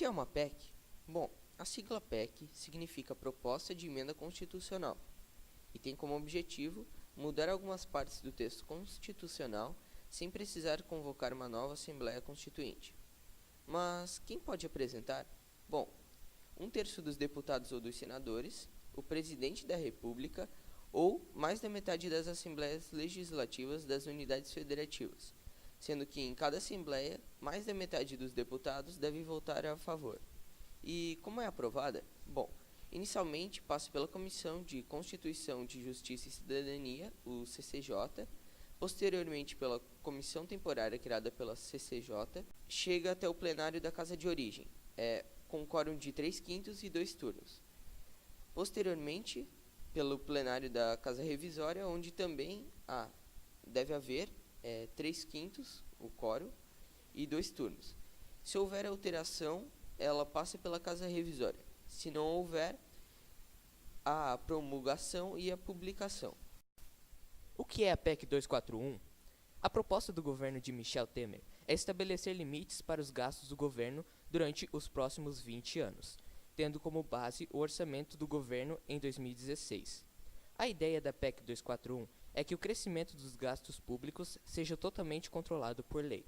que é uma PEC? Bom, a sigla PEC significa Proposta de Emenda Constitucional e tem como objetivo mudar algumas partes do texto constitucional sem precisar convocar uma nova Assembleia Constituinte. Mas quem pode apresentar? Bom, 1/3 dos deputados ou dos senadores, o presidente da República ou mais da metade das assembleias legislativas das unidades federativas, sendo que em cada assembleia, mais da metade dos deputados deve votar a favor. E como é aprovada? Bom, inicialmente passa pela Comissão de Constituição, de Justiça e Cidadania, o CCJ, posteriormente pela Comissão Temporária criada pela CCJ, chega até o plenário da Casa de Origem, com quórum de 3/5 e 2 turnos. Posteriormente, pelo plenário da Casa Revisória, onde também deve haver 3/5, o quórum, e 2 turnos. Se houver alteração, ela passa pela Casa Revisória. Se não houver, a promulgação e a publicação. O que é a PEC 241? A proposta do governo de Michel Temer é estabelecer limites para os gastos do governo durante os próximos 20 anos, tendo como base o orçamento do governo em 2016. A ideia da PEC 241 é que o crescimento dos gastos públicos seja totalmente controlado por lei.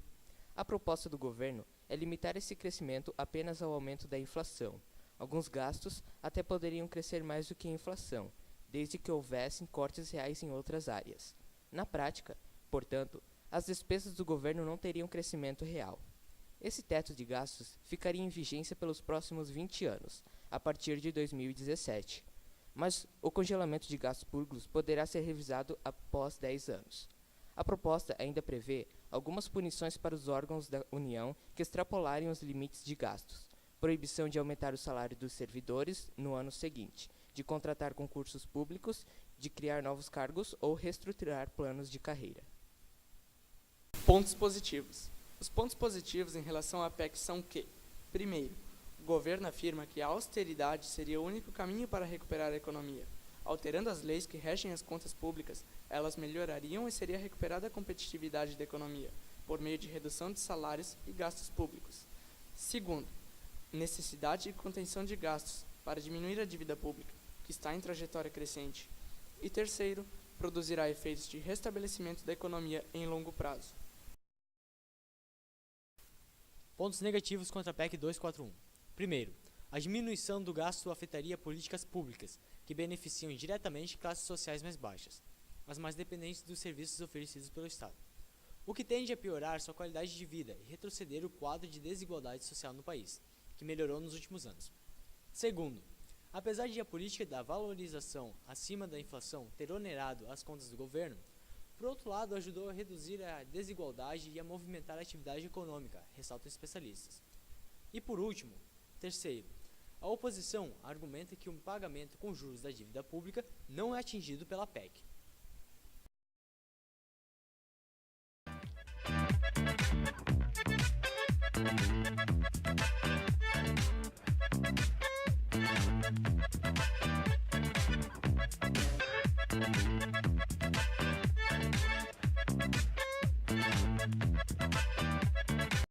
A proposta do governo é limitar esse crescimento apenas ao aumento da inflação. Alguns gastos até poderiam crescer mais do que a inflação, desde que houvessem cortes reais em outras áreas. Na prática, portanto, as despesas do governo não teriam crescimento real. Esse teto de gastos ficaria em vigência pelos próximos 20 anos, a partir de 2017. Mas o congelamento de gastos públicos poderá ser revisado após 10 anos. A proposta ainda prevê algumas punições para os órgãos da União que extrapolarem os limites de gastos, proibição de aumentar o salário dos servidores no ano seguinte, de contratar concursos públicos, de criar novos cargos ou reestruturar planos de carreira. Pontos positivos. Os pontos positivos em relação à PEC são que, primeiro, o governo afirma que a austeridade seria o único caminho para recuperar a economia. Alterando as leis que regem as contas públicas, elas melhorariam e seria recuperada a competitividade da economia, por meio de redução de salários e gastos públicos. Segundo, necessidade de contenção de gastos para diminuir a dívida pública, que está em trajetória crescente. E terceiro, produzirá efeitos de restabelecimento da economia em longo prazo. Pontos negativos contra a PEC 241. Primeiro, a diminuição do gasto afetaria políticas públicas, que beneficiam diretamente classes sociais mais baixas, as mais dependentes dos serviços oferecidos pelo Estado, o que tende a piorar sua qualidade de vida e retroceder o quadro de desigualdade social no país, que melhorou nos últimos anos. Segundo, apesar de a política da valorização acima da inflação ter onerado as contas do governo, por outro lado, ajudou a reduzir a desigualdade e a movimentar a atividade econômica, ressaltam especialistas. E por último, terceiro, a oposição argumenta que o pagamento com juros da dívida pública não é atingido pela PEC.